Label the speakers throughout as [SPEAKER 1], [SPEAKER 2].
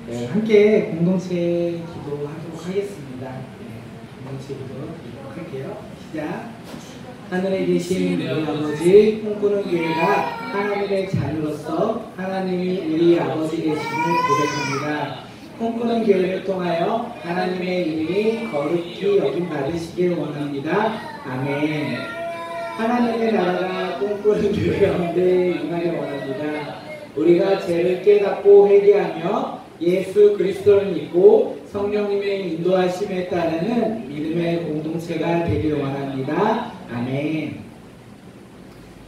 [SPEAKER 1] 네, 함께 공동체 기도하도록 하겠습니다. 네, 공동체 기도하도록 할게요. 시작. 하늘에 계신 우리 아버지, 꿈꾸는 교회가 하나님의 자녀로서 하나님이 우리 아버지 되심을 고백합니다. 꿈꾸는 교회를 통하여 하나님의 이름이 거룩히 여김 받으시길 원합니다. 아멘. 하나님의 나라가 꿈꾸는 교회 가운데 임하길 원합니다. 우리가 죄를 깨닫고 회개하며 예수 그리스도를 믿고 성령님의 인도하심에 따르는 믿음의 공동체가 되길 원합니다. 아멘.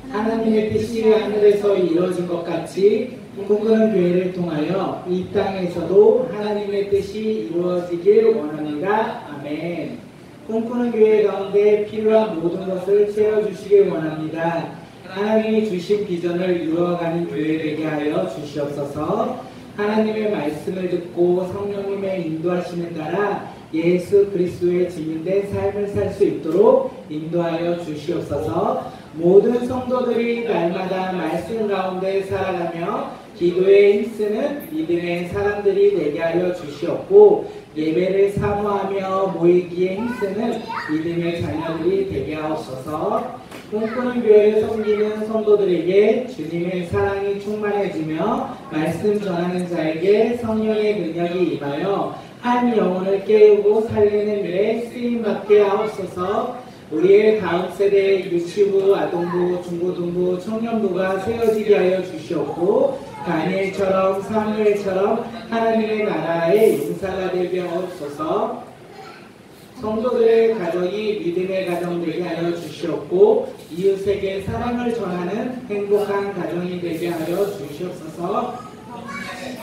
[SPEAKER 1] 하나님의 뜻이 하늘에서 이루어진 것 같이 꿈꾸는 교회를 통하여 이 땅에서도 하나님의 뜻이 이루어지길 원합니다. 아멘. 꿈꾸는 교회 가운데 필요한 모든 것을 채워주시길 원합니다. 하나님이 주신 비전을 이루어가는 교회 되게 하여 주시옵소서. 하나님의 말씀을 듣고 성령님의 인도하심에 따라 예수 그리스도의 증인된 삶을 살 수 있도록 인도하여 주시옵소서. 모든 성도들이 날마다 말씀 가운데 살아가며 기도에 힘쓰는 믿음의 사람들이 되게 하여 주시옵고, 예배를 사모하며 모이기에 힘쓰는 믿음의 자녀들이 되게 하옵소서. 꿈꾸는 교회를 섬기는 성도들에게 주님의 사랑이 충만해지며 말씀 전하는 자에게 성령의 능력이 임하여 한 영혼을 깨우고 살리는 일에 쓰임받게 하옵소서. 우리의 다음 세대의 유치부, 아동부, 중고등부, 청년부가 세워지게 하여 주시옵고, 다니엘처럼 사무엘처럼 하나님의 나라의 용사가 되게 하옵소서. 성도들의 가정이 믿음의 가정 되게 하여 주시옵고, 이웃에게 사랑을 전하는 행복한 가정이 되게 하여 주시옵소서.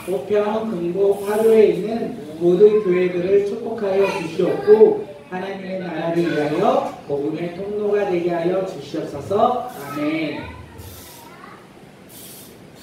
[SPEAKER 1] 보평, 금곡, 화교에 있는 모든 교회들을 축복하여 주시옵고, 하나님의 나라를 위하여 복음의 통로가 되게 하여 주시옵소서. 아멘.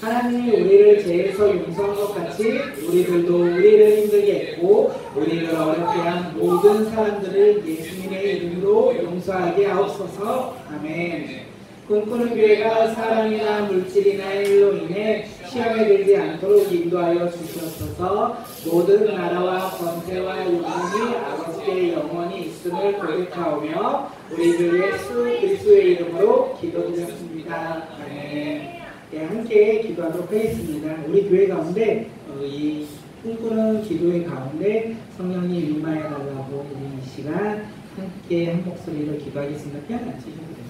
[SPEAKER 1] 하나님이 우리를 죄에서 용서한 것 같이 우리들도 우리를 힘들게 했고 우리를 어렵게 한 모든 사람들을 예수님의 이름으로 용서하게 하옵소서. 아멘. 꿈꾸는 교회가 사랑이나 물질이나 일로 인해 시험에 들지 않도록 인도하여 주시옵소서. 모든 나라와 권세와 영광이 아버지의 영원히 있음을 고백하오며 우리 주 예수 그리스도의 이름으로 기도드렸습니다. 아멘. 네, 함께 기도하도록 하겠습니다. 우리 교회 가운데 이 꿈꾸는 기도의 가운데 성령이 임하여 달라고 우리 이 시간 함께 한 목소리로 기도하겠습니다. 그냥 앉으셔도 됩니다.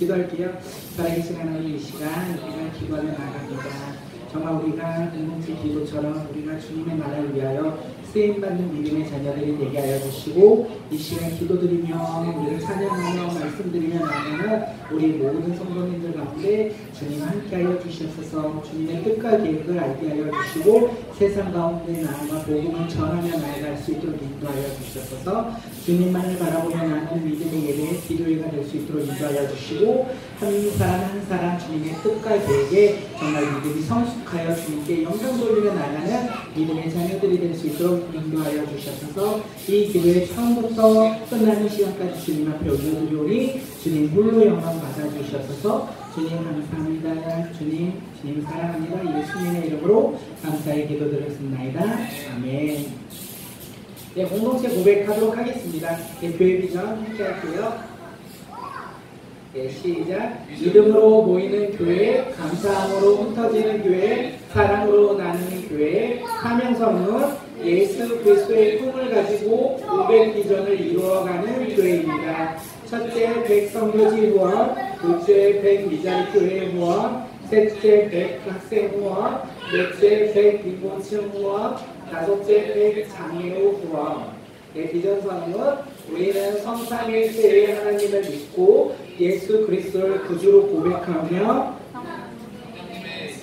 [SPEAKER 1] 기도할게요. 살아계신 하나님, 이 시간 우리가 기도하며 나갑니다. 정말 우리가 공동체 기도처럼 우리가 주님의 나라를 위하여 쓰임받는 믿음의 자녀들이 되게 하여 주시고, 이 시간 기도드리며 우리를 찬양하며 말씀드리며 나가는 우리 모든 성도님들 가운데 주님 함께하여 주시옵소서. 주님의 뜻과 계획을 알게 하여 주시고 세상 가운데 나아가 복음을 전하며 나아갈 수 있도록 인도하여 주시옵소서. 주님만을 바라보며 나는 믿음의 예배의 기도회가 될 수 있도록 인도하여 주시고, 한 사람 한 사람 주님의 뜻과 계획에 정말 믿음이 성숙하여 주님께 영광 돌리며 나가는 믿음의 자녀들이 될 수 있도록 인도하여 주셔서 이 기도의 처음부터 끝나는 시간까지 주님 앞에 올려드리오니 주님 홀로 영광 받아주셔서 주님 감사합니다. 주님 사랑합니다. 예수님의 이름으로 감사의 기도드렸습니다. 아멘. 네, 공동체 고백하도록 하겠습니다. 네, 교회 비전 함께 할게요. 네, 시작. 믿음으로 모이는 교회, 감사함으로 흩어지는 교회, 사랑으로 나누는 교회, 사명선은 예수 그리스도의 꿈을 가지고 500 비전을 이루어가는 교회입니다. 첫째 100 선교지 후원, 둘째 100 미자리 교회 후원, 셋째 100 학생 후원, 넷째 100 빈곤층 후원, 다섯째 100 장애우 후원. 네, 비전선은 우리는 성삼일체의 하나님을 믿고 예수 그리스도를 구주로 고백하며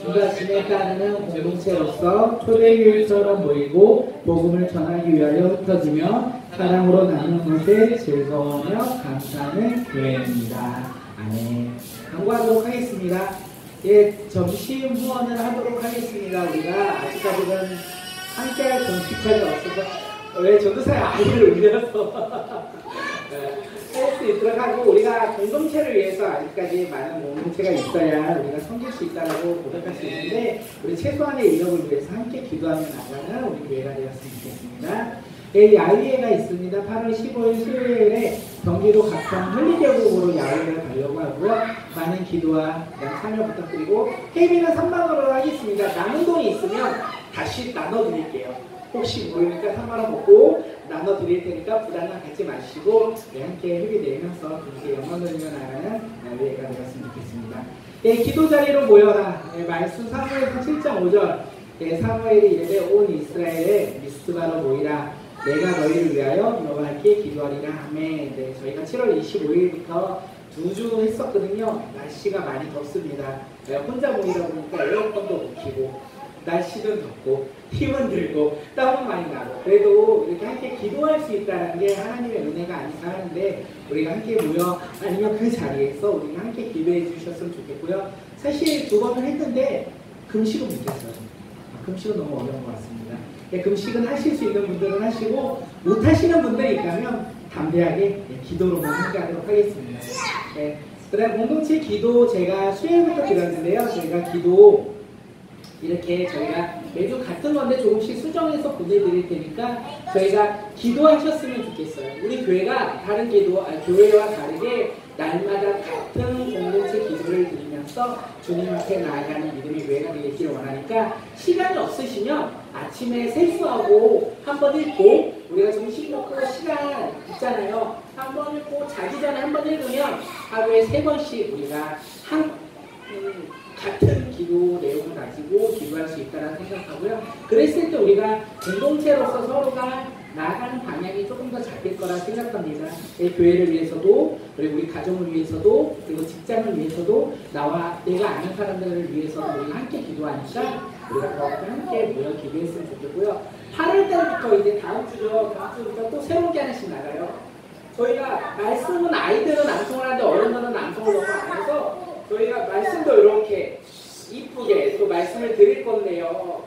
[SPEAKER 1] 인도하심에 따르는 공동체로서 초대교회처럼 모이고 복음을 전하기 위하여 흩어지며 사랑으로 나누는 것에 즐거워하며 감사하는 교회입니다. 아멘. 간구하도록 하겠습니다. 예, 점심 후원을 하도록 하겠습니다. 우리가 아직까지는 함께할 정식까지 없어서 왜 전도사의 아이를 올려서 할 수 있도록 하고 우리가 공동체를 위해서 아직까지 많은 공동체가 있어야 우리가 섬길 수 있다고 고백할 수 있는데 우리 최소한의 인력을 위해서 함께 기도하며 나가는 우리 교회가 되었으면 좋겠습니다. 야외회가 있습니다. 8월 15일 수요일에 경기도 가평 흘리계곡으로 야외회를 가려고 하고요. 많은 기도와 참여 부탁드리고 회비는 3만원으로 하겠습니다. 남은 돈이 있으면 다시 나눠드릴게요. 혹시 모르니까 3만원 먹고 나눠드릴 테니까 부담감 갖지 마시고 함께 회비 내면서 그렇게 영광 돌리며 나가는 야외회가 되었으면 좋겠습니다. 기도 자리로 모여라. 말씀 사무엘서 7장 5절 사무엘이 이르되 온 이스라엘에 미스바로 모이라. 내가 너희를 위하여 여호와께 기도하리라 하매. 저희가 7월 25일부터 2주 했었거든요. 날씨가 많이 덥습니다. 혼자 모이다 보니까 에어컨도 못 켜고 날씨도 덥고 힘은 들고 땀은 많이 나고 그래도 이렇게 함께 기도할 수 있다는 게 하나님의 은혜가 아닌가 하는데 우리가 함께 모여 아니면 그 자리에서 우리가 함께 기도해 주셨으면 좋겠고요. 사실 2번을 했는데 금식은 못했어요. 금식은 너무 어려운 것 같습니다. 금식은 하실 수 있는 분들은 하시고 못 하시는 분들이 있다면 담대하게 기도로만 함께하도록 하겠습니다. 그다음 공동체 기도 제가 수요일부터 드렸는데요. 저희가 기도 이렇게 저희가 매주 같은 건데 조금씩 수정해서 보내드릴 테니까 저희가 기도하셨으면 좋겠어요. 우리 교회가 다른 교회와 다르게 날마다 같은 공동체 기도를 드리면서 주님 앞에 나아가는 믿음의 교회가 되기를 원하니까 시간이 없으시면 아침에 세수하고 한번 읽고 우리가 점심 먹고 시간 있잖아요. 한번 읽고 자기 전에 한번 읽으면 하루에 3번씩 우리가 같은 기도 내용을 가지고 기도할 수 있다고 생각하고요. 그랬을 때 우리가 공동체로서 서로가 나아가는 방향이 조금 더 잡힐 거라 생각합니다. 교회를 위해서도 그리고 우리 가정을 위해서도 그리고 직장을 위해서도 나와 내가 아는 사람들을 위해서도 우리가 함께 기도하니까 우리가 더 함께 모여 기도했으면 좋겠고요. 8월달부터 이제 다음 주부터 또 새로운 게 하나씩 나가요. 저희가 말씀은 아이들은 낭송을 하는데 어른들은 낭송을 너무 안 해서 저희가 말씀도 이렇게 이쁘게 또 말씀을 드릴 건데요.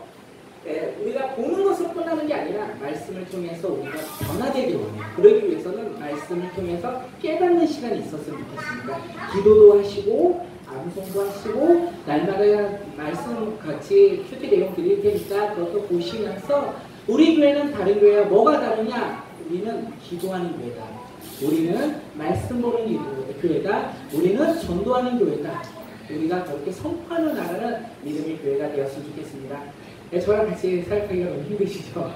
[SPEAKER 1] 우리가 보는 것을 끝나는 게 아니라 말씀을 통해서 우리가 변화되길 원해요. 그러기 위해서는 말씀을 통해서 깨닫는 시간이 있었으면 좋겠습니다. 기도도 하시고 암송도 하시고 날마다 말씀 같이 큐티 내용 드릴 테니까 그것도 보시면서 우리 교회는 다른 교회와 뭐가 다르냐? 우리는 기도하는 교회다. 우리는 말씀 보는 교회다. 우리는 전도하는 교회다. 우리가 그렇게 선포하는 나라는 믿음의 교회가 되었으면 좋겠습니다. 저랑 같이 사역하기가 너무 힘드시죠?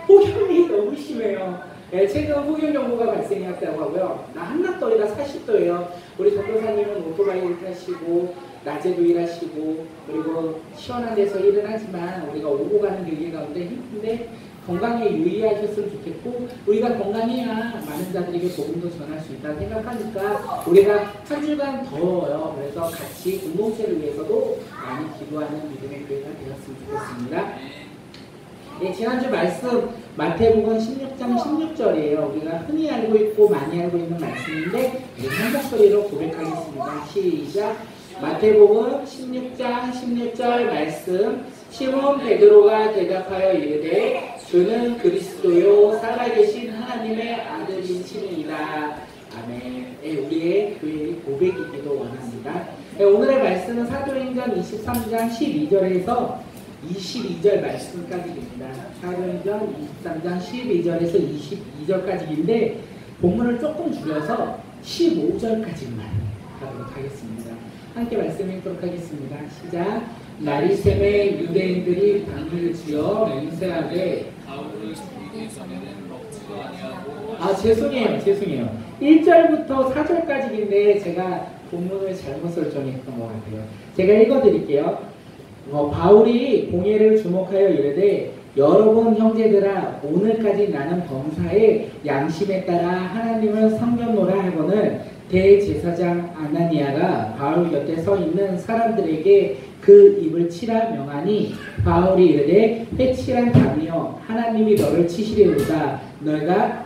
[SPEAKER 1] 폭염이 너무 심해요. 최근 폭염 경보가 발생했다고 하고요. 나 한낮더위가 40도예요. 우리 전도사님은 오토바이를 타시고 낮에도 일하시고 그리고 시원한 데서 일을 하지만 우리가 오고 가는 길 가운데 힘든데 건강에 유의하셨으면 좋겠고 우리가 건강해야 많은 자들에게 복음도 전할 수 있다고 생각하니까 우리가 한 주간 더워요. 그래서 같이 공동체를 위해서도 많이 기도하는 믿음의 교회가 되었으면 좋겠습니다. 지난주 말씀 마태복음 16장 16절이에요. 우리가 흔히 알고 있고 많이 알고 있는 말씀인데 한 목소리로 고백하겠습니다. 시작. 마태복음 16장 16절 말씀. 시몬 베드로가 대답하여 이르되 주는 그리스도요 살아계신 하나님의 아들이시니이다. 아멘. 우리의 교회의 고백이기도 원합니다. 오늘의 말씀은 사도행전 23장 12절에서 22절 말씀까지입니다. 사도행전 23장 12절에서 22절까지인데 본문을 조금 줄여서 15절까지만 하도록 하겠습니다. 함께 말씀하도록 하겠습니다. 시작. 날이 새매 유대인들이 방을 지어 맹세하되 죄송해요. 1절부터 4절까지인데 제가 본문을 잘못 설정했던 것 같아요. 제가 읽어드릴게요. 바울이 공예를 주목하여 이르되 여러분 형제들아 오늘까지 나는 범사에 양심에 따라 하나님을 섬겼노라 하거늘 대제사장 아나니아가 바울 곁에 서 있는 사람들에게 그 입을 치라 명하니 바울이 이르되 회칠한 담이여 하나님이 너를 치시리로다.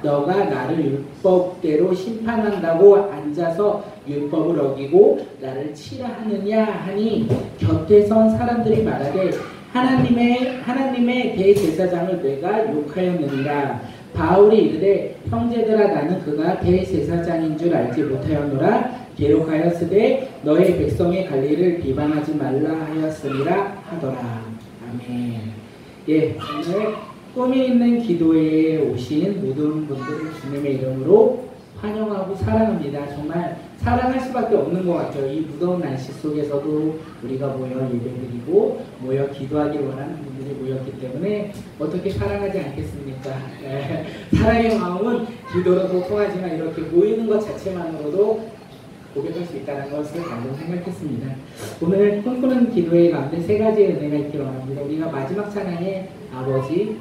[SPEAKER 1] 너가 나를 율법대로 심판한다고 앉아서 율법을 어기고 나를 치라 하느냐 하니 곁에 선 사람들이 말하되 하나님의 대제사장을 내가 욕하였느니라. 바울이 이르되 형제들아 나는 그가 대제사장인 줄 알지 못하였노라. 기록하였으되 너의 백성의 관리를 비방하지 말라 하였으니라 하더라. 아멘. 예, 오늘 꿈이 있는 기도회에 오신 모든 분들을 주님의 이름으로 환영하고 사랑합니다. 정말 사랑할 수밖에 없는 것 같아요. 이 무더운 날씨 속에서도 우리가 모여 예배드리고 모여 기도하길 원하는 분들이 모였기 때문에 어떻게 사랑하지 않겠습니까? 사랑의 마음은 기도로도 통하지만 이렇게 모이는 것 자체만으로도 고백할 수 있다는 것을 방금 생각했습니다. 오늘 꿈꾸는 기도회 가운데 세 가지의 은혜가 있기를 원합니다. 우리가 마지막 찬양에 아버지,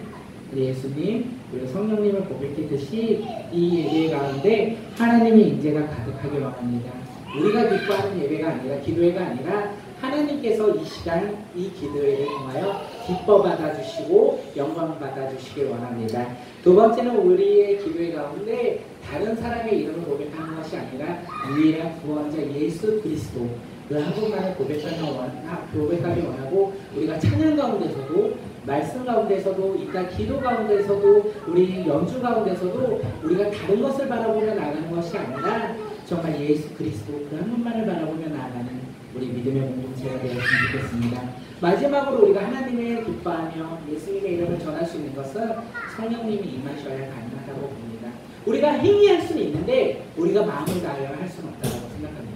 [SPEAKER 1] 예수님, 그리고 성령님을 고백했듯이 이 예배 가운데 하나님의 인재가 가득하길 원합니다. 우리가 기뻐하는 예배가 아니라 기도회가 아니라 하나님께서 이 시간 이 기도회를 통하여 기뻐 받아주시고 영광 받아주시길 원합니다. 두 번째는 우리의 기도회 가운데 다른 사람의 이름을 고백하는 것이 아니라 유일한 구원자 예수 그리스도 그 한 분만을 고백하기 원하고 우리가 찬양 가운데서도 말씀 가운데서도 이따 기도 가운데서도 우리 연주 가운데서도 우리가 다른 것을 바라보며 나아가는 것이 아니라 정말 예수 그리스도 그 한 분만을 바라보며 나아가는 우리 믿음의 공동체가 되었으면 좋겠습니다. 마지막으로 우리가 하나님을 기뻐하며 예수님의 이름을 전할 수 있는 것은 성령님이 임하셔야 가능하다고 봅니다. 우리가 행위 할 수는 있는데 우리가 마음을 다하여 할 수는 없다고 생각합니다.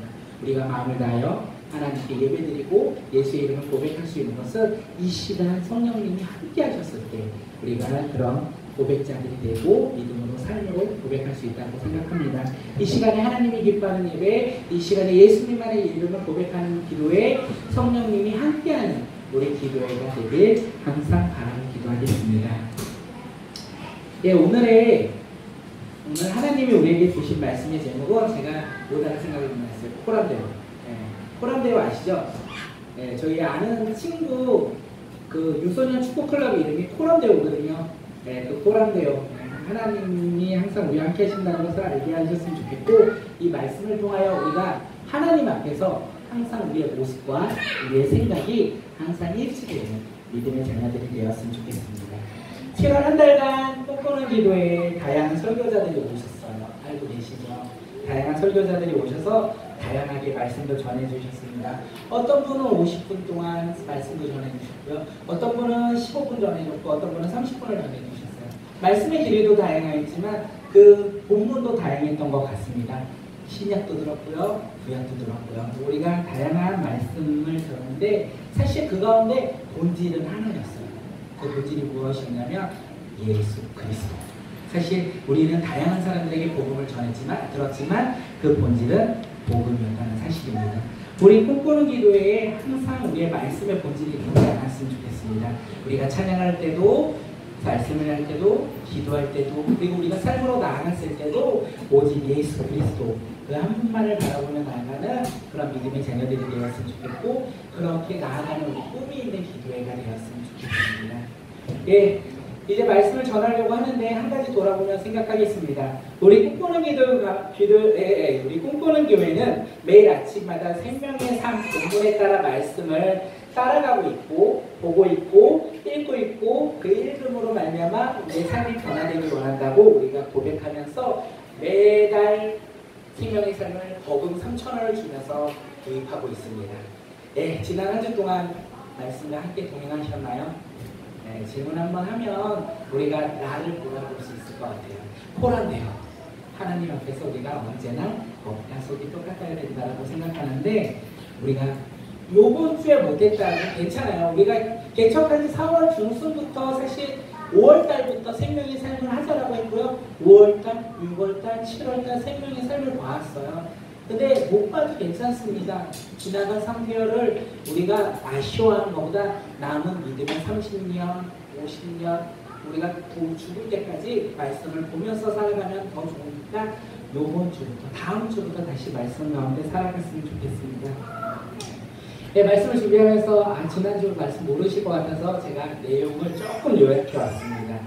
[SPEAKER 1] 우리가 마음을 다하여 하나님께 예배드리고 예수의 이름을 고백할 수 있는 것은 이 시간 성령님이 함께 하셨을 때 우리가 그런 고백자들이 되고 믿음으로 삶으로 고백할 수 있다고 생각합니다. 이 시간에 하나님이 기뻐하는 예배, 이 시간에 예수님만의 이름을 고백하는 기도에 성령님이 함께하는 우리 기도회가 되길 항상 바라고 기도하겠습니다. 예, 오늘 하나님이 우리에게 주신 말씀의 제목은 제가 못하는 생각이 났어요. 코람데오. 코람데오 아시죠? 예, 저희 아는 친구 그 유소년 축구 클럽 이름이 코람데오거든요. 네, 그 코람데오. 하나님이 항상 우리와 함께 하신다는 것을 알게 하셨으면 좋겠고 이 말씀을 통하여 우리가 하나님 앞에서 항상 우리의 모습과 우리의 생각이 항상 일치되는 믿음의 자녀들이 되었으면 좋겠습니다. 7월 한 달간 꿈꾸는 기도에 다양한 설교자들이 오셨어요. 알고 계시죠? 다양한 설교자들이 오셔서 다양하게 말씀도 전해주셨습니다. 어떤 분은 50분 동안 말씀도 전해주셨고요. 어떤 분은 15분 전해줬고 어떤 분은 30분을 전해주셨어요. 말씀의 길이도 다양했지만 그 본문도 다양했던 것 같습니다. 신약도 들었고요. 구약도 들었고요. 우리가 다양한 말씀을 들었는데 사실 그 가운데 본질은 하나였어요. 그 본질이 무엇이었냐면 예수 그리스도. 사실 우리는 다양한 사람들에게 복음을 들었지만 그 본질은 복음이었다는 사실입니다. 우리 꿈꾸는 기도회에 항상 우리의 말씀의 본질이 되지 않았으면 좋겠습니다. 우리가 찬양할 때도 말씀을 할 때도 기도할 때도 그리고 우리가 삶으로 나아갔을 때도 오직 예수 그리스도 그 한 분만을 바라보며 나아가는 그런 믿음의 자녀들이 되었으면 좋겠고 그렇게 나아가는 우리 꿈이 있는 기도회가 되었으면 좋겠습니다. 예, 이제 말씀을 전하려고 하는데 한 가지 돌아보며 생각하겠습니다. 우리 꿈꾸는 우리 꿈꾸는 교회는 매일 아침마다 생명의 삶 본문에 따라 말씀을 따라가고 있고 보고 있고 읽고 있고 그 읽음으로 말미암아 내 삶이 변화되길 원한다고 우리가 고백하면서 매달 생명의 삶을 버금 3,000원을 주면서 도입하고 있습니다. 네, 지난 한 주 동안 말씀과 함께 동행하셨나요? 네, 질문 한번 하면 우리가 나를 돌아볼 수 있을 것 같아요. 코란데요. 하나님 앞에서 우리가 언제나 약속이 똑같아야 된다고 생각하는데 우리가 요번 주에 못했다면 괜찮아요. 우리가 개척한 지 4월 중순부터 사실 5월달부터 생명의 삶을 하자라고 했고요. 5월달, 6월달, 7월달 생명의 삶을 봐왔어요. 근데 못 봐도 괜찮습니다. 지나간 3개월을 우리가 아쉬워하는 것보다 남은 믿음의 30년, 50년 우리가 죽을 때까지 말씀을 보면서 살아가면 더 좋으니까 요번 주부터 다음 주부터 다시 말씀 가운데 살아갔으면 좋겠습니다. 네, 말씀을 준비하면서 지난주 말씀 모르실 것 같아서 제가 내용을 조금 요약해 왔습니다.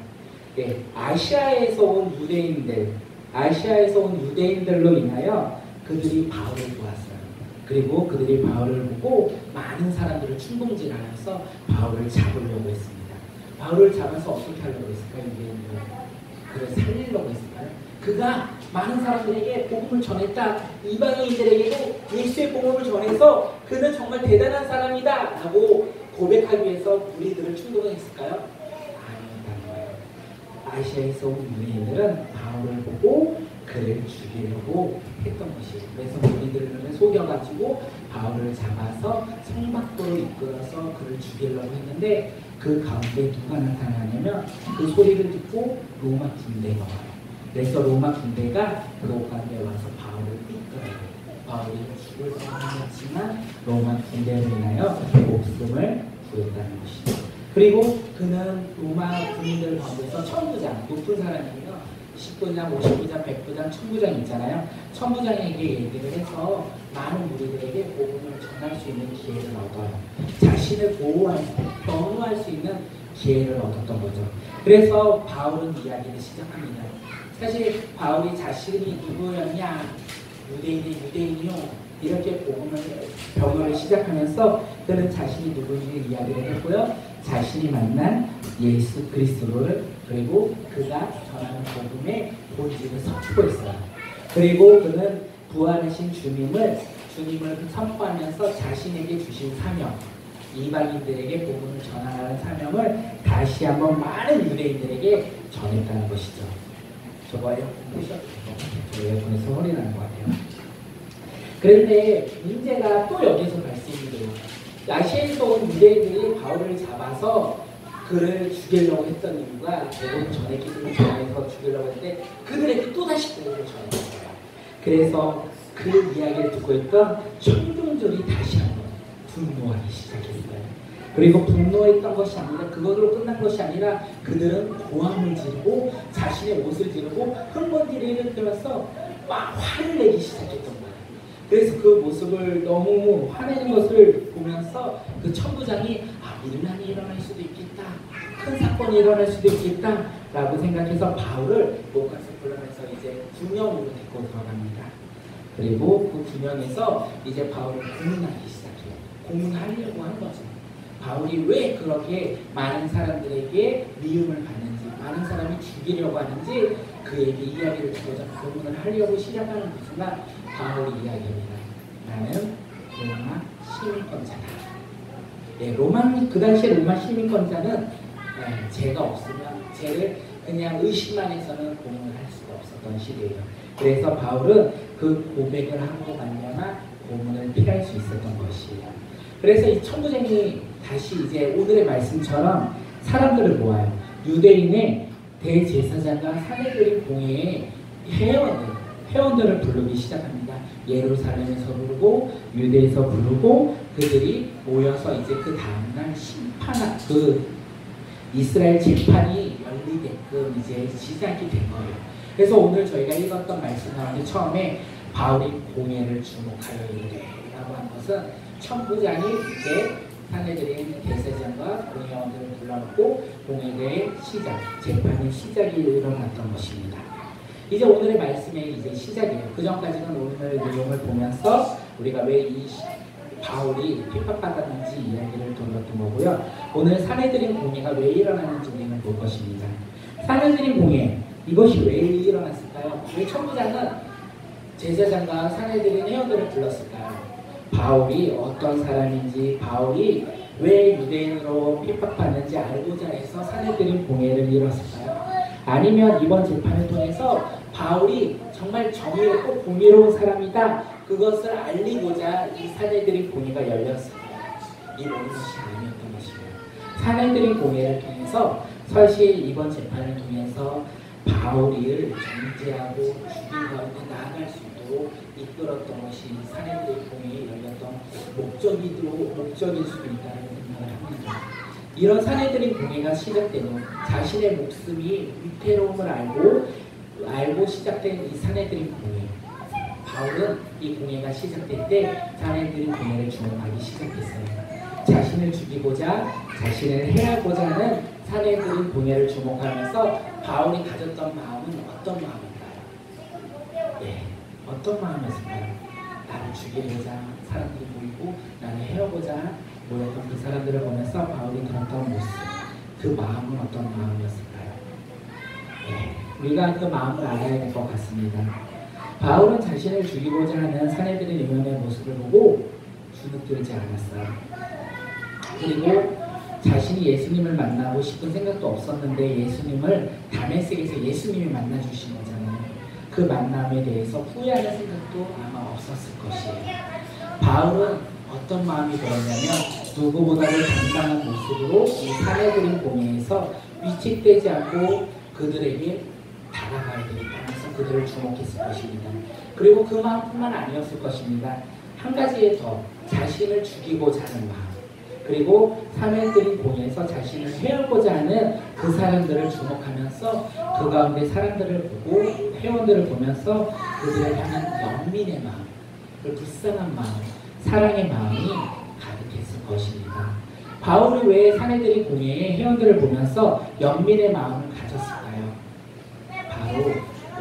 [SPEAKER 1] 네, 아시아에서 온 유대인들로 인하여 그들이 바울을 보았어요. 그리고 그들이 바울을 보고 많은 사람들을 충동질하면서 바울을 잡으려고 했습니다. 바울을 잡아서 어떻게 하려고 했을까요? 유대인들은 그를 살리려고 했을까요? 그가 많은 사람들에게 복음을 전했다. 이방인들에게도 예수의 복음을 전해서 그는 정말 대단한 사람이다 라고 고백하기 위해서 무리들을 충동했을까요? 아니었다는 거예요. 아시아에서 온 유대인들은 바울을 보고 그를 죽이려고 했던 것이에요. 그래서 무리들을 속여가지고 바울을 잡아서 성막도로 이끌어서 그를 죽이려고 했는데 그 가운데 누가 나타나냐면 그 소리를 듣고 로마 군대가 와요. 그래서 로마 군대가 그 가운데 와서 바울을 이끌어요. 바울이 죽을 뻔했지만 로마 군대로 인하여 목숨을 구했다는 것이죠. 그리고 그는 로마 군인들 가운데서 천부장, 높은 사람이에요. 10부장, 50부장, 100부장, 1000부장 있잖아요. 천부장에게 얘기를 해서 많은 무리들에게 복음을 전할 수 있는 기회를 얻어요. 자신을 보호할 수, 변호할 수 있는 기회를 얻었던 거죠. 그래서 바울은 이야기를 시작합니다. 사실 바울이 자신이 누구였냐, 유대인이 유대인이요, 이렇게 복음을 변호를 시작하면서 그는 자신이 누구인지 이야기를 했고요. 자신이 만난 예수 그리스도를, 그리고 그가 전하는 복음의 본질을 선포했어요. 그리고 그는 부활하신 주님을 선포하면서 자신에게 주신 사명, 이방인들에게 복음을 전하는 사명을 다시 한번 많은 유대인들에게 전했다는 것이죠. 저거 에어컨 끄셔도 돼요. 저 에어컨에서 소리 나는 것 같아요. 그런데 문제가 또 여기서 발생이 돼요. 아시아에서 온 유대인들이 바울을 잡아서 그를 죽이려고 했던 이유가 복음을 전했기 때문에 전해서 죽이려고 했는데 그들에게 또다시 복음을 전했어요. 그래서 그 이야기를 듣고 있던 청중들이 다시 한번 분노하기 시작했어요. 그리고 분노했던 것이 아니라 그것으로 끝난 것이 아니라 그들은 고함을 지르고 자신의 옷을 지르고 흥분기를 일으키면서 막 화를 내기 시작했던 거예요. 그래서 그 모습을 너무 화내는 것을 보면서 그 천부장이 밀란이 일어날 수도 있겠다, 큰 사건이 일어날 수도 있겠다 라고 생각해서 바울을 목까지 불러내서 이제 군영으로 데리고 들어갑니다. 그리고 그 군영에서 이제 바울을 고문하기 시작해요. 고문하려고 한 거죠. 바울이 왜 그렇게 많은 사람들에게 미움을 받는지, 많은 사람이 죽이려고 하는지 그에게 이야기를 주고자 고문을 하려고 시작하는 그 순간 바울이 이야기합니다. 나는 로마 시민권자다. 네, 그 당시에 로마 시민권자는 죄가 없으면 죄를 그냥 의심만 해서는 고문을 할 수가 없었던 시대예요. 그래서 바울은 그 고백을 하고 말미암아 고문을 피할 수 있었던 것이에요. 그래서 이 천부장이 다시 이제 오늘의 말씀처럼 사람들을 모아요. 유대인의 대제사장과 사내들인 공회에 회원들을 부르기 시작합니다. 예루살렘에서 부르고 유대에서 부르고 그들이 모여서 이제 그 다음날 그 이스라엘 재판이 열리게끔 이제 시작이 된 거예요. 그래서 오늘 저희가 읽었던 말씀 가운데 처음에 바울이 공회를 주목하여 이르되라고 한 것은 천부장이 이제 사내들인 대제사장과 공회원들을 불러놓고 공회의 재판의 시작이 일어났던 것입니다. 이제 오늘의 말씀의 이제 시작이에요. 그 전까지는 오늘 내용을 보면서 우리가 왜 이 바울이 핍박받았는지 이야기를 돌렸던 거고요. 오늘 사내들인 공회가 왜 일어나는지 우리는 볼 것입니다. 사내들인 공회, 이것이 왜 일어났을까요? 왜 천부장은 제사장과 사내들인 회원들을 불렀을까요? 바울이 어떤 사람인지, 바울이 왜 유대인으로 핍박받는지 알고자 해서 사내들인 공회를 이뤘을까요? 아니면 이번 재판을 통해서 바울이 정말 정의롭고 공의로운 사람이다, 그것을 알리고자 이 사내들인 공회가 열렸을까요? 이 모든 것이 아니었던 것입니다. 사내들인 공회를 통해서 사실 이번 재판을 통해서 바울을 정죄하고 죽인 가운데 나아갈 수 있도록 이끌었던 것이 사내들의 공회에 열렸던 목적일 수도 있다는 생각을 합니다. 이런 사내들인 공회가 시작된 후 자신의 목숨이 위태로움을 알고 시작된 이 사내들인 공회, 바울은 이 공회가 시작될 때 사내들인 공회를 주목하기 시작했어요. 자신을 죽이고자, 자신을 해하고자 하는 사내들인 공회를 주목하면서 바울이 가졌던 마음은 어떤 마음일까요? 네, 어떤 마음이었을까요? 나를 죽이고자 사람들이 모이고 나를 해하고자 모였던 그 사람들을 보면서 바울이 들었던 모습, 그 마음은 어떤 마음이었을까요? 네, 우리가 그 마음을 알아야 될 것 같습니다. 바울은 자신을 죽이고자 하는 사내들의 이면의 모습을 보고 주눅들지 않았어요. 그리고 자신이 예수님을 만나고 싶은 생각도 없었는데 예수님을 다메섹에서 예수님이 만나주신 거잖아요. 그 만남에 대해서 후회하는 생각도 아마 없었을 것이에요. 바울은 어떤 마음이 들었냐면 누구보다도 당당한 모습으로 이 사내들인 공회에서 위축되지 않고 그들에게 다가가야 되겠다면서 그들을 주목했을 것입니다. 그리고 그 마음뿐만 아니었을 것입니다. 한 가지에 더 자신을 죽이고자 하는 마음, 그리고 사내들인 공회에서 자신을 해하고자 하는 그 사람들을 주목하면서 그 가운데 사람들을 보고 회원들을 보면서 그들을 향한 연민의 마음, 그 불쌍한 마음, 사랑의 마음이 가득했을 것입니다. 바울이 왜 사내들인 공회의 회원들을 보면서 연민의 마음을 가졌을까요? 바로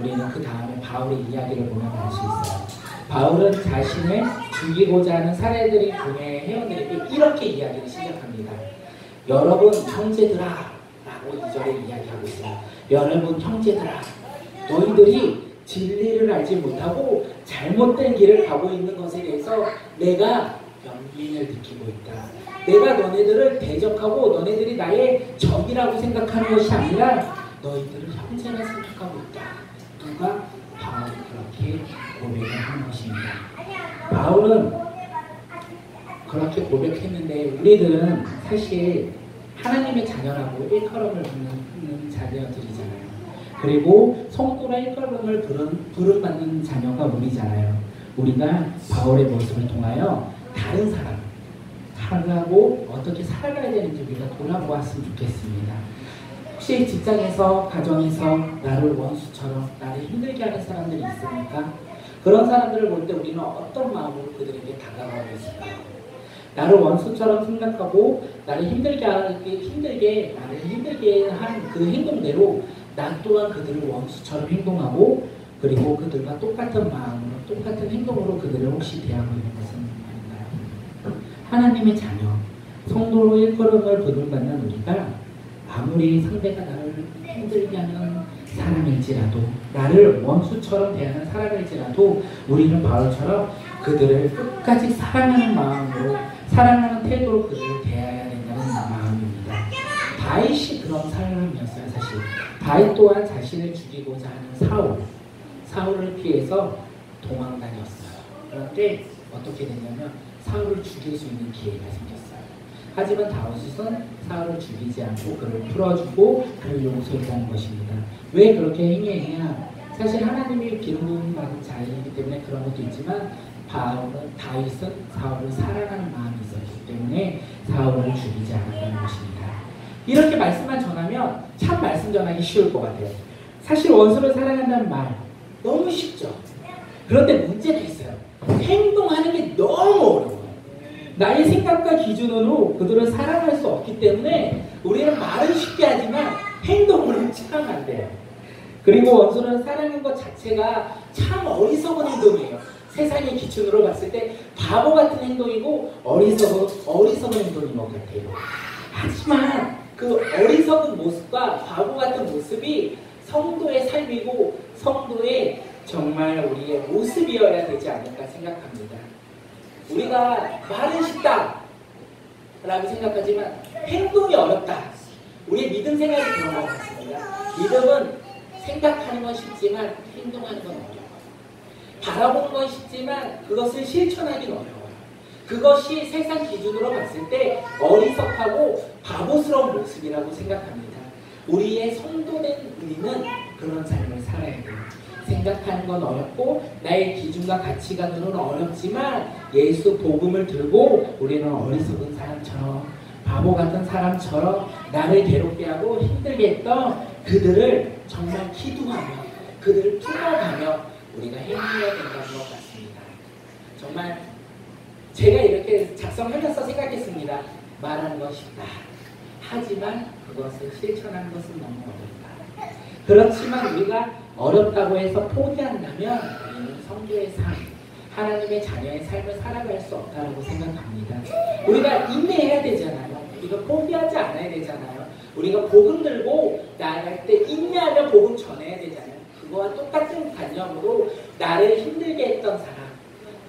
[SPEAKER 1] 우리는 그 다음에 바울의 이야기를 보면 알 수 있어요. 바울은 자신을 죽이고자 하는 사내들인 공회의 회원들에게 이렇게 이야기를 시작합니다. 여러분 형제들아 라고 2절에 이야기하고 있어요. 여러분 형제들아, 너희들이 진리를 알지 못하고 잘못된 길을 가고 있는 것에 대해서 내가 연민을 느끼고 있다. 내가 너네들을 대적하고 너네들이 나의 적이라고 생각하는 것이 아니라 너희들을 형제라 생각하고 있다. 누가? 바울이 그렇게 고백을 하는 것입니다. 바울은 그렇게 고백했는데 우리들은 사실 하나님의 자녀라고 일컬음을 부르는 자녀들이잖아요. 그리고 성도라 일컬음을 부름받는 자녀가 우리잖아요. 우리가 바울의 모습을 통하여 다른 사람하고 어떻게 살아가야 되는지 우리가 돌아보았으면 좋겠습니다. 혹시 직장에서, 가정에서 나를 원수처럼 나를 힘들게 하는 사람들이 있습니까? 그런 사람들을 볼 때 우리는 어떤 마음으로 그들에게 다가가고 있을까요? 나를 원수처럼 생각하고 나를 힘들게 한 그 행동대로 나 또한 그들을 원수처럼 행동하고 그리고 그들과 똑같은 마음으로 똑같은 행동으로 그들을 혹시 대하고 있는 것은 아닌가요? 하나님의 자녀, 성도로 일컬음을 부름받는 우리가 아무리 상대가 나를 힘들게 하는 사람일지라도 나를 원수처럼 대하는 사람일지라도 우리는 바울처럼 그들을 끝까지 사랑하는 마음으로 사랑하는 태도로 그들을 대해야 된다는 마음입니다. 다윗이 그런 사람이었어요. 사실 다윗 또한 자신을 죽이고자 하는 사울을 피해서 도망 다녔어요. 그런데 어떻게 됐냐면 사울을 죽일 수 있는 기회가 생겼어요. 하지만 다윗은 사울을 죽이지 않고 그를 풀어주고 그를 용서했다는 것입니다. 왜 그렇게 행했냐? 사실 하나님이 기름 받은 자이기 때문에 그런 것도 있지만 다윗은 사울을 사랑하는 마음이 있었기 때문에 사울을 죽이지 않았다는 것입니다. 이렇게 말씀만 전하면 참 말씀 전하기 쉬울 것 같아요. 사실 원수를 사랑한다는 말 너무 쉽죠. 그런데 문제가 있어요. 행동하는 게 너무 어려워요. 나의 생각과 기준으로 그들을 사랑할 수 없기 때문에 우리는 말은 쉽게 하지만 행동으로는 참 안 돼요. 그리고 원수를 사랑하는 것 자체가 참 어리석은 행동이에요. 세상의 기준으로 봤을 때 바보 같은 행동이고 어리석은 행동인 것 같아요. 하지만 그 어리석은 모습과 바보 같은 모습이 성도의 삶이고 성도의 정말 우리의 모습이어야 되지 않을까 생각합니다. 우리가 말은 쉽다 라고 생각하지만 행동이 어렵다. 우리의 믿음 생활이 그런 것 같습니다. 믿음은 생각하는 건 쉽지만 행동하는 건 어려워요. 바라보는 건 쉽지만 그것을 실천하기는 어려워요. 그것이 세상 기준으로 봤을 때 어리석하고 바보스러운 모습이라고 생각합니다. 우리의 성도된 우리는 그런 삶을 살아야 돼요. 생각하는 건 어렵고 나의 기준과 가치관으로는 어렵지만 예수 복음을 들고 우리는 어리석은 사람처럼 바보 같은 사람처럼 나를 괴롭게 하고 힘들게 했던 그들을 정말 기도하며 그들을 품어가며 우리가 행해야 된다는 것 같습니다. 정말 제가 이렇게 작성하면서 생각했습니다. 말하는 건 쉽다. 하지만 그것을 실천하는 것은 너무 어렵다. 그렇지만 우리가 어렵다고 해서 포기한다면 우리는 성도의 삶, 하나님의 자녀의 삶을 살아갈 수 없다고 생각합니다. 우리가 인내해야 되잖아요. 우리가 포기하지 않아야 되잖아요. 우리가 복음 들고 나아갈 때 인내하며 복음 전해야 되잖아요. 그거와 똑같은 관념으로 나를 힘들게 했던 사람,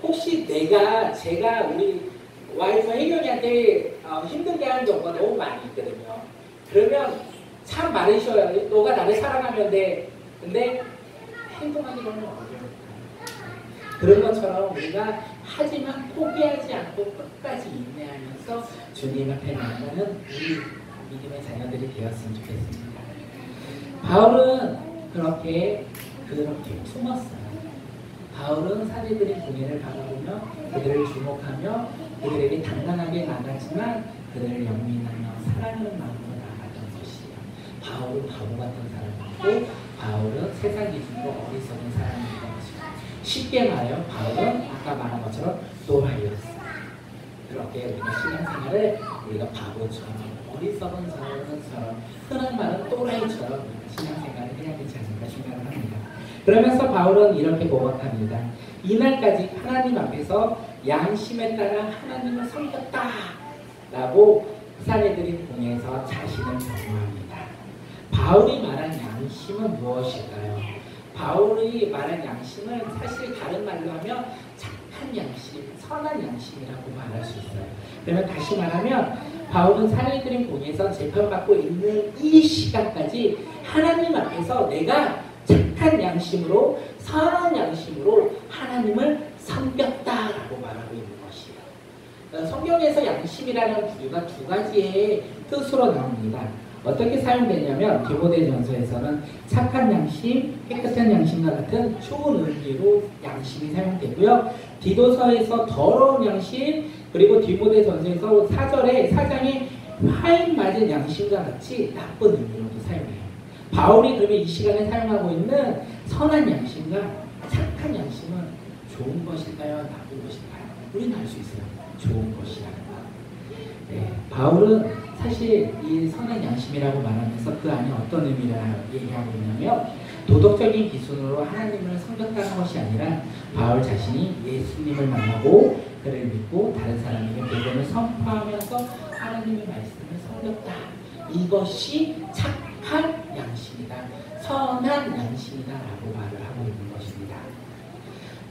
[SPEAKER 1] 혹시 제가 우리 와이프 혜경이한테 힘들게 하는 경우가 너무 많이 있거든요. 그러면 참 말으셔요. 너가 나를 사랑하면 돼. 근데 행동하기 너무 어려워요. 그런 것처럼 우리가 하지만 포기하지 않고 끝까지 인내하면서 주님 앞에 나아가는 우리 믿음의 자녀들이 되었으면 좋겠습니다. 바울은 그렇게 숨었어요. 바울은 사제들의 공예를 바라보며 그들을 주목하며 그들에게 당당하게 나갔지만 그들을 영민하며 사랑하는 마음으로 나아갔던 것이에요. 바울은 바보 같은 사람이고 바울은 세상 기준으로 어리석은 사람이었던 것이죠. 쉽게 말하여 바울은 아까 말한 것처럼 또라이였어요. 그렇게 우리가 신앙생활을 우리가 바보처럼 어리석은 사람처럼 흔한 말은 또라이처럼 신앙생활을 해야 되지 않을까 생각을 합니다. 그러면서 바울은 이렇게 고백합니다. 이날까지 하나님 앞에서 양심에 따라 하나님을 섬겼다 라고 사내들인 공에서 자신을 경고합니다. 바울이 말한 양심은 무엇일까요? 바울이 말한 양심은 사실 다른 말로 하면 착한 양심, 선한 양심이라고 말할 수 있어요. 그러면 다시 말하면 바울은 사내들인 공에서 재판받고 있는 이 시간까지 하나님 앞에서 내가 착한 양심으로 선한 양심으로 하나님을 섬겼다라고 말하고 있는 것이에요. 성경에서 양심이라는 부류가 두 가지의 뜻으로 나옵니다. 어떻게 사용되냐면 디모데전서에서는 착한 양심, 깨끗한 양심과 같은 좋은 의미로 양심이 사용되고요. 디도서에서 더러운 양심, 그리고 디모데전서에서 4장에 화인 맞은 양심과 같이 나쁜 의미로도 사용해요. 바울이 그러면 이 시간에 사용하고 있는 선한 양심과 착한 양심은 좋은 것일까요? 나쁜 것일까요? 우리는 알 수 있어요. 좋은 것이라는 거. 네, 바울은 사실 이 선한 양심이라고 말하면서 그 안에 어떤 의미를 얘기하고 있냐면 도덕적인 기준으로 하나님을 섬겼다는 것이 아니라 바울 자신이 예수님을 만나고 그를 믿고 다른 사람에게 복음을 선포하면서 하나님의 말씀을 섬겼다. 이것이 착한 양심이다. 선한 양심이다 라고 말을 하고 있는 것입니다.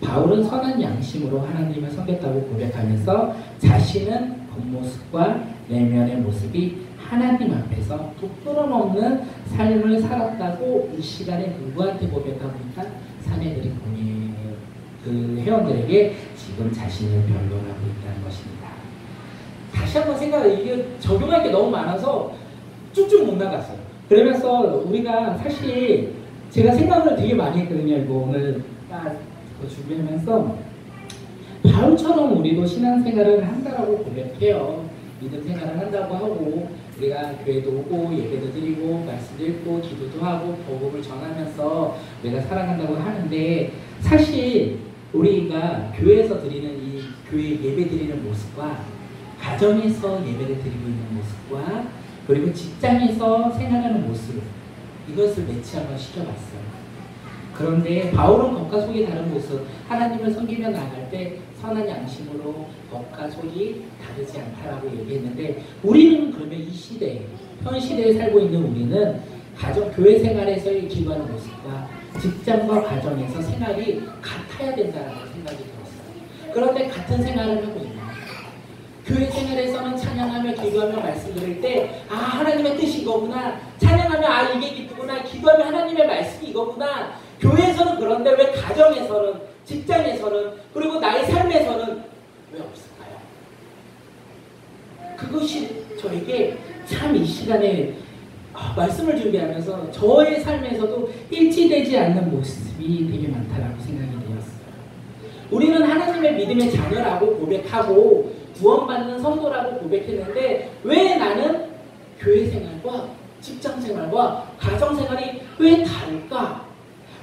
[SPEAKER 1] 바울은 선한 양심으로 하나님을 섬겼다고 고백하면서 자신은 겉모습과 내면의 모습이 하나님 앞에서 부끄럼 없는 삶을 살았다고 이 시간에 누구한테 고백하고 있다? 사내들이 그 회원들에게 지금 자신을 변론하고 있다는 것입니다. 다시 한번 생각해. 이게 적용할 게 너무 많아서 쭉쭉 못 나갔어요. 그러면서 우리가 사실 제가 생각을 되게 많이 했거든요. 이거 오늘 딱 준비하면서 바울처럼 우리도 신앙생활을 한다라고 고백해요. 믿음 생활을 한다고 하고 우리가 교회도 오고 예배도 드리고 말씀도 읽고 기도도 하고 복음을 전하면서 우리가 살아간다고 하는데 사실 우리가 교회에서 드리는 이 교회 예배 드리는 모습과 가정에서 예배를 드리고 있는 모습과 그리고 직장에서 생활하는 모습 이것을 매치 한번 시켜봤어요. 그런데 바울은 겉과 속이 다른 모습 하나님을 섬기며 나갈 때 선한 양심으로 겉과 속이 다르지 않다라고 얘기했는데 우리는 그러면 이 시대에 현 시대에 살고 있는 우리는 가정 교회 생활에서의 기도하는 모습과 직장과 가정에서 생활이 같아야 된다는 생각이 들었어요. 그런데 같은 생활을 하고 있나요? 교회 생활에서는 찬양하며 기도하며 말씀 드릴 때 아 하나님의 뜻이 이거구나 찬양하며 아 이게 기쁘구나 기도하며 하나님의 말씀이 이거구나 교회에서는 그런데 왜 가정에서는 직장에서는 그리고 나의 삶에서는 왜 없을까요? 그것이 저에게 참 이 시간에 말씀을 준비하면서 저의 삶에서도 일치되지 않는 모습이 되게 많다라고 생각이 되었어요. 우리는 하나님의 믿음의 자녀라고 고백하고 구원받는 성도라고 고백했는데 왜 나는 교회 생활과 직장 생활과 가정 생활이 왜 다를까?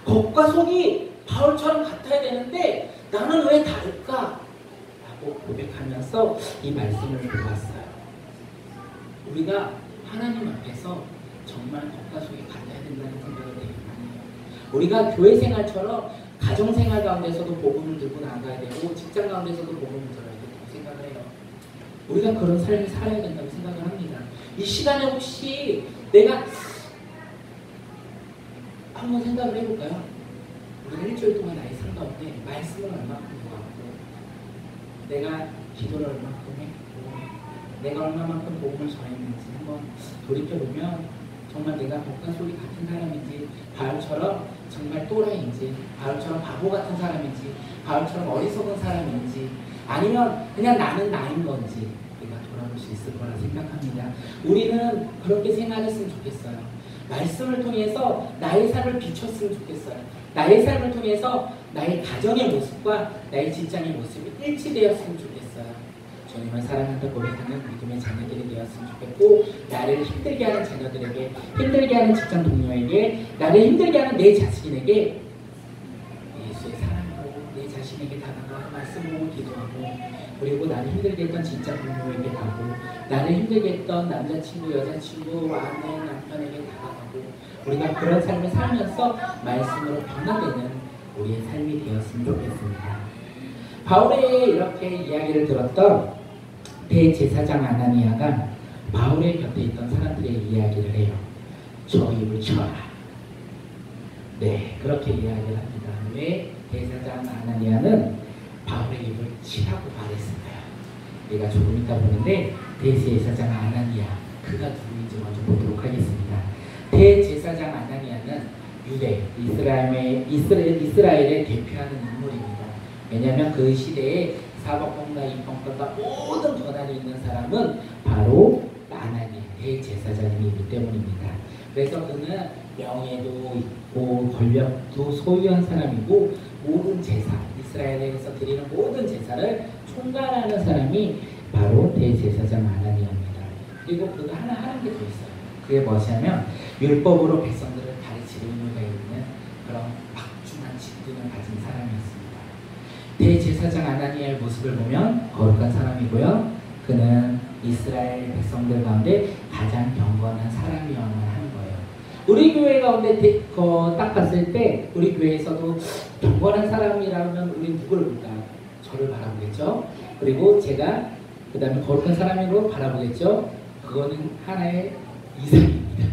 [SPEAKER 1] 겉과 속이 바울처럼 같아야 되는데 나는 왜 다를까? 라고 고백하면서 이 말씀을 보았어요. 우리가 하나님 앞에서 정말 겉과 속이 같아야 된다는 생각을 되게 많이 해요. 우리가 교회 생활처럼 가정 생활 가운데서도 복음을 들고 나가야 되고 직장 가운데서도 복음을 들어야 된다고 생각을 해요. 우리가 그런 삶을 살아야 된다고 생각을 합니다.
[SPEAKER 2] 이 시간에 혹시 내가 한번 생각을 해볼까요? 우리가 일주일 동안 나의 삶 가운데 말씀을 얼마큼 보았고, 내가 기도를 얼마큼 했고, 내가 얼마만큼 복음을 전했는지 한번 돌이켜보면 정말 내가 복과 소리 같은 사람인지, 바울처럼 정말 또라이인지, 바울처럼 바보 같은 사람인지, 바울처럼 어리석은 사람인지, 아니면 그냥 나는 나인 건지 우리가 돌아볼 수 있을 거라 생각합니다. 우리는 그렇게 생각했으면 좋겠어요. 말씀을 통해서 나의 삶을 비췄으면 좋겠어요. 나의 삶을 통해서 나의 가정의 모습과 나의 직장의 모습이 일치되었으면 좋겠어요. 주님을 사랑한다 고백하는 믿음의 자녀들이 되었으면 좋겠고, 나를 힘들게 하는 자녀들에게, 힘들게 하는 직장 동료에게, 나를 힘들게 하는 내 자신에게 예수의 사랑으로 내 자신에게 다가가 말씀으로 기도하고, 그리고 나를 힘들게 했던 직장 동료에게 가고, 나를 힘들게 했던 남자친구, 여자친구, 아내, 남편에게 다가가고, 우리가 그런 삶을 살면서 말씀으로 변화되는 우리의 삶이 되었으면 좋겠습니다. 바울의 이렇게 이야기를 들었던 대제사장 아나니아가 바울의 곁에 있던 사람들의 이야기를 해요. 저 입을 쳐라. 네, 그렇게 이야기를 합니다. 왜 대제사장 아나니아는 바울의 입을 치라고 말했을까요? 우리가 조금 이따 보는데, 대제사장 아나니아, 그가 누구인지 먼저 보도록 하겠습니다. 대제사장 아나니아는 유대, 이스라엘을 대표하는 인물입니다. 왜냐하면 그 시대에 사법권과 입법권과 모든 권한이 있는 사람은 바로 아나니아, 대제사장님이기 때문입니다. 그래서 그는 명예도 있고 권력도 소유한 사람이고, 모든 제사, 이스라엘에서 드리는 모든 제사를 총괄하는 사람이 바로 대제사장 아나니아입니다. 그리고 그가 하나 하는 게 더 있어요. 그게 무엇이냐면 율법으로 백성들을 가르치는 의무가 있는 그런 막중한 직분을 가진 사람이었습니다. 대제사장 아나니아의 모습을 보면 거룩한 사람이고요. 그는 이스라엘 백성들 가운데 가장 경건한 사람이어야만 하는 거예요. 우리 교회 가운데 딱 봤을 때 우리 교회에서도 경건한 사람이라면 우리 누구를 볼까? 저를 바라보겠죠. 그리고 제가 그 다음에 거룩한 사람으로 바라보겠죠. 그거는 하나의 이상입니다.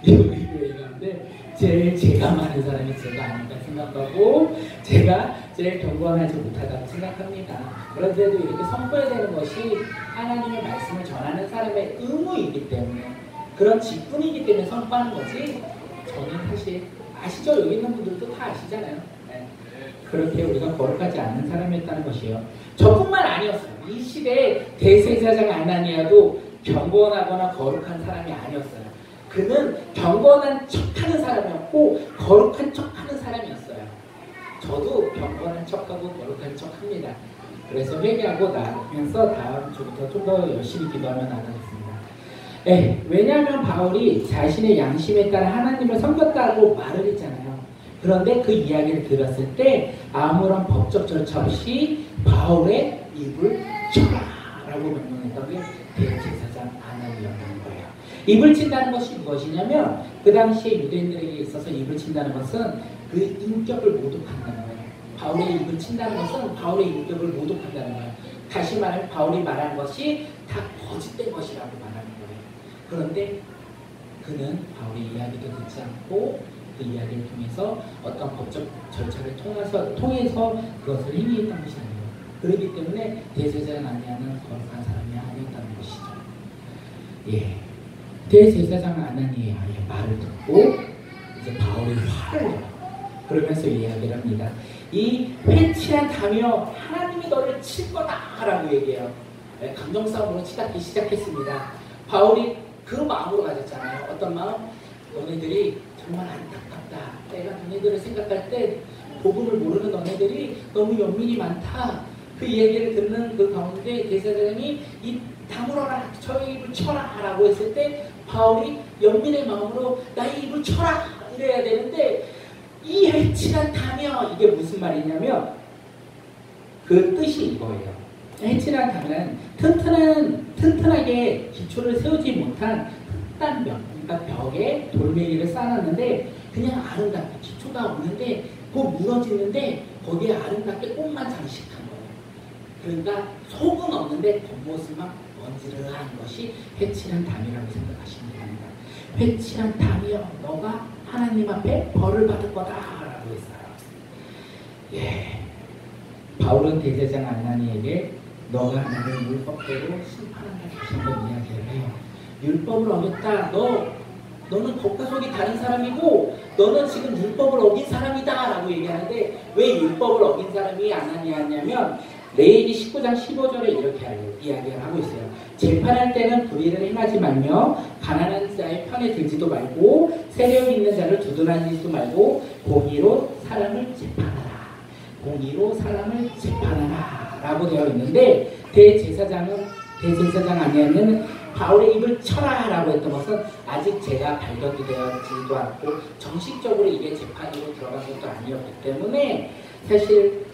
[SPEAKER 2] 우리 교회 가운데 제일 죄가 많은 사람이 제가 아닐까 생각하고, 제가 제일 경건하지 못하다고 생각합니다. 그런데도 이렇게 선포해야 되는 것이 하나님의 말씀을 전하는 사람의 의무이기 때문에, 그런 직분이기 때문에 선포하는 거지, 저는 사실 아시죠? 여기 있는 분들도 다 아시잖아요. 네. 그렇게 우리가 거룩하지 않는 사람이었다는 것이에요. 저뿐만 아니었어요. 이 시대에 대제사장 아나니아도 경건하거나 거룩한 사람이 아니었어요. 그는 경건한 척하는 사람이었고 거룩한 척하는 사람이었어요. 저도 경건한 척하고 거룩한 척합니다. 그래서 회개하고 나면서 다음 주부터 좀 더 열심히 기도하면 나가겠습니다. 네, 왜냐하면 바울이 자신의 양심에 따라 하나님을 섬겼다고 말을 했잖아요. 그런데 그 이야기를 들었을 때 아무런 법적 절차 없이 바울의 입을 쳐라 라고 명령했던 게 대제사장 아나니아였던 거예요. 입을 친다는 것이 무엇이냐면, 그 당시에 유대인들에게 있어서 입을 친다는 것은 그 인격을 모독한다는 거예요. 바울의 입을 친다는 것은 바울의 인격을 모독한다는 거예요. 다시 말하면 바울이 말한 것이 다 거짓된 것이라고 말하는 거예요. 그런데 그는 바울의 이야기도 듣지 않고 그 이야기를 통해서 어떤 법적 절차를 통해서 그것을 행위했던 것이 아니에요. 그렇기 때문에 대제사장 아나니아는 거룩한 사람이 아니었다는 것이죠. 예, 대제사장 아나니아의 말을 듣고 이제 바울이 화를 내요. 그러면서 이야기를 합니다. 이 회치한 다며 하나님이 너를 칠 거다라고 얘기해요. 예, 감정싸움으로 치닫기 시작했습니다. 바울이 그 마음으로 가졌잖아요. 어떤 마음? 너네들이 정말 안타깝다. 내가 너네들을 생각할 때 복음을 모르는 너네들이 너무 연민이 많다. 그 얘기를 듣는 그 가운데 대제사장이 이 다물어라, 저의 입을 쳐라 라고 했을 때 바울이 연민의 마음으로 나의 입을 쳐라 이래야 되는데, 이 해치란 다며, 이게 무슨 말이냐면 그 뜻이 이거예요. 해치란 다면 튼튼하게 기초를 세우지 못한 흙단 벽, 그러니까 벽에 돌멩이를 쌓았는데 그냥 아름답게 기초가 없는데 꼭 무너지는데 거기에 아름답게 꽃만 장식한 거예요. 그러니까 속은 없는데 겉모습만 번지르르한 것이 회칠한 담이라고 생각하시면 됩니다. 회칠한 담이여, 너가 하나님 앞에 벌을 받을 거다라고 했어요. 예, 바울은 대제사장 아나니에게 너가 나를 율법대로 심판한다 다시 한번 이야기를 해요. 율법을 어겼다. 너는 겉과 속이 다른 사람이고 너는 지금 율법을 어긴 사람이다 라고 얘기하는데, 왜 율법을 어긴 사람이 아나니아냐면 레위기 19장 15절에 이렇게 이야기를 하고 있어요. 재판할 때는 불의를 행하지 말며 가난한 자의 편에 들지도 말고 세력 있는 자를 두둔하지도 말고 공의로 사람을 재판하라. 공의로 사람을 재판하라 라고 되어 있는데, 대제사장 아니냐는 바울의 입을 쳐라 라고 했던 것은 아직 죄가 발견이 되었지도 않고 정식적으로 이게 재판으로 들어간 것도 아니었기 때문에 사실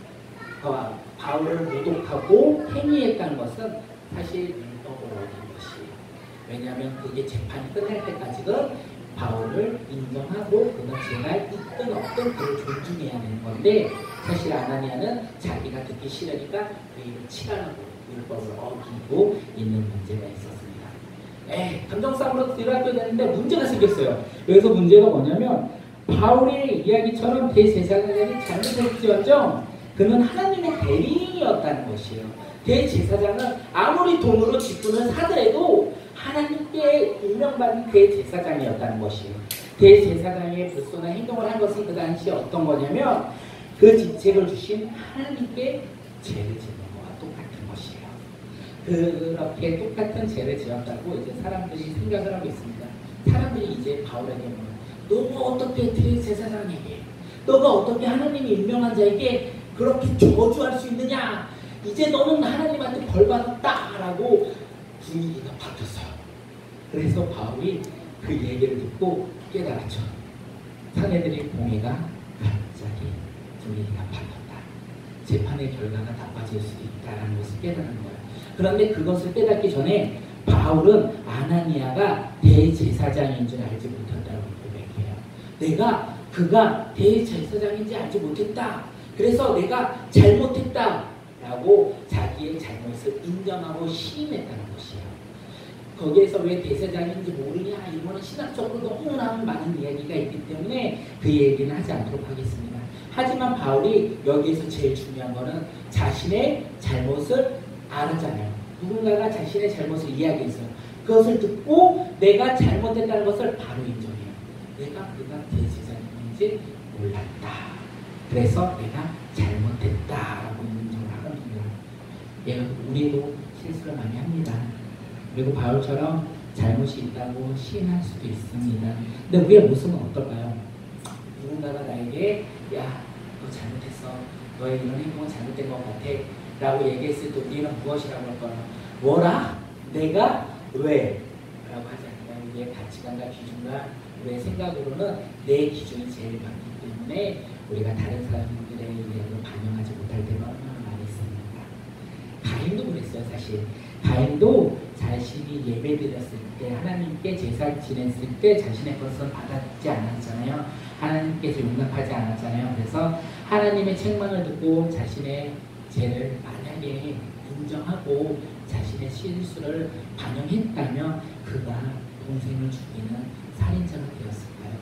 [SPEAKER 2] 바울을 모독하고 행위했다는 것은 사실 율법을 어긴 것이에요. 왜냐하면 그게 재판이 끝날 때까지는 바울을 인정하고 그는 죄가 있든 없든 그를 존중해야 하는 건데, 사실 아나니아는 자기가 듣기 싫으니까 그 입을 치라고 율법을 어기고 있는 문제가 있었습니다. 감정싸움으로 들어가게 되는데 문제가 생겼어요. 여기서 문제가 뭐냐면, 바울의 이야기처럼 대제사장이 잘못했지언정 그는 하나님의 대리인이었다는 것이에요. 대제사장은 아무리 돈으로 직분을 사더라도 하나님께 임명받은 대제사장이었다는 것이에요. 대제사장의 불손한 행동을 한 것은 그 당시에 어떤 거냐면, 그 직책을 주신 하나님께 죄를 짓는 것과 똑같은 것이에요. 그렇게 똑같은 죄를 지었다고 이제 사람들이 생각을 하고 있습니다. 사람들이 이제 바울에게 너가 어떻게 대제사장에게, 너가 어떻게 하나님이 임명한 자에게 그렇게 저주할 수 있느냐, 이제 너는 하나님한테 벌받았다라고 분위기가 바뀌었어요. 그래서 바울이 그 얘기를 듣고 깨달았죠. 사내들의 공의가 갑자기 분위기가 바뀌었다. 재판의 결과가 나빠질 수도 있다는 것을 깨달은 거예요. 그런데 그것을 깨닫기 전에 바울은 아나니아가 대제사장인 줄 알지 못했다고 고백해요. 그가 대제사장인지 알지 못했다. 그래서 내가 잘못했다 라고 자기의 잘못을 인정하고 시인했다는 것이에요. 거기에서 왜 대제사장인지 모르냐, 이거는 신학적으로 너무나 많은 이야기가 있기 때문에 그 얘기는 하지 않도록 하겠습니다. 하지만 바울이 여기에서 제일 중요한 거는 자신의 잘못을 알았잖아요. 누군가가 자신의 잘못을 이야기했어요. 그것을 듣고 내가 잘못했다는 것을 바로 인정해요. 그가 대제사장인지 몰랐다. 그래서 내가 잘못했다라고 인정을 하는 겁니다. 우리도 실수를 많이 합니다. 그리고 바울처럼 잘못이 있다고 시인할 수도 있습니다. 근데 우리의 모습은 어떨까요? 누군가가 나에게 야, 너 잘못했어. 너의 이런 행동은 잘못된 것 같아 라고 얘기했을 때 우리는 무엇이라고 할까요? 뭐라? 내가? 왜? 라고 하지 않아요. 우리의 가치관과 기준과 우리의 생각으로는 내 기준이 제일 많기 때문에 우리가 다른 사람들의 이야기를 반영하지 못할 때가 얼마나 많이 있습니다. 가인도 그랬어요. 사실 가인도 자신이 예배 드렸을 때, 하나님께 제사 지냈을 때 자신의 것은 받지 않았잖아요. 하나님께서 용납하지 않았잖아요. 그래서 하나님의 책망을 듣고 자신의 죄를 만약에 인정하고 자신의 실수를 반영했다면 그가 동생을 죽이는 살인자가 되었을까요?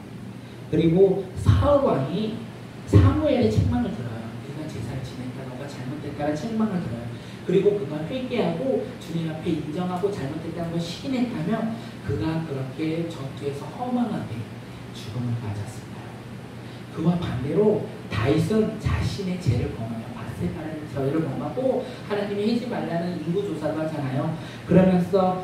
[SPEAKER 2] 그리고 사울 왕이 사무엘의 책망을 들어요. 그가 제사를 지냈다, 너가 잘못했다는 책망을 들어요. 그리고 그가 회개하고 주님 앞에 인정하고 잘못했다는 걸 시인했다면 그가 그렇게 전투에서 허망하게 죽음을 맞았을까요? 그와 반대로 다윗은 자신의 죄를 범하며 바세바를 저희를 범하고 하나님이 하지 말라는 인구조사도 하잖아요. 그러면서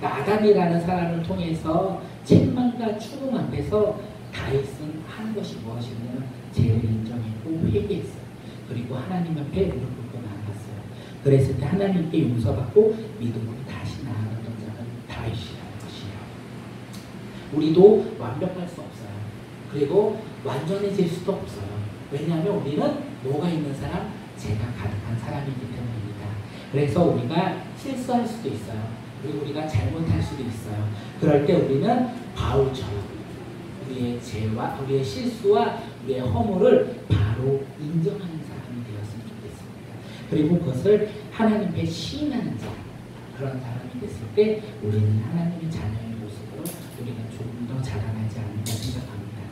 [SPEAKER 2] 나단이라는 사람을 통해서 책망과 추궁 앞에서 다윗은 하는 것이 무엇이냐면 죄를 인정했고 회개했어요. 그리고 하나님 앞에 무릎 꿇고 나아갔어요. 그랬을 때 하나님께 용서받고 믿음으로 다시 나아갔던 자는 다윗이라는 것이에요. 우리도 완벽할 수 없어요. 그리고 완전해질 수도 없어요. 왜냐하면 우리는 뭐가 있는 사람? 죄가 가득한 사람이기 때문입니다. 그래서 우리가 실수할 수도 있어요. 그리고 우리가 잘못할 수도 있어요. 그럴 때 우리는 바울처럼 우리의 죄와 우리의 실수와 우리의 허물을 바로 인정하는 사람이 되었으면 좋겠습니다. 그리고 그것을 하나님께 시인하는 자, 그런 사람이 됐을 때 우리는 하나님의 자녀의 모습으로 우리가 조금 더 자라나지 않을까 생각합니다.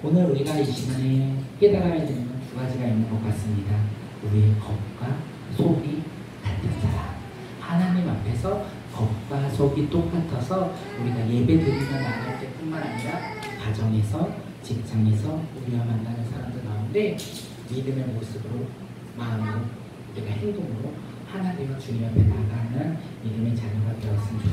[SPEAKER 2] 오늘 우리가 이 시간에 깨달아야 되는 건 두 가지가 있는 것 같습니다. 우리의 겉과 속이 같은 사람. 하나님 앞에서 겉과 속이 똑같아서 우리가 예배드리며 나갈 때뿐만 아니라 가정에서, 직장에서 우리가 만나는 사람들 가운데 믿음의 모습으로, 마음으로, 우리가 행동으로 하나님과 주님 앞에 나가는 믿음의 자녀가 되었으면 좋겠습니다.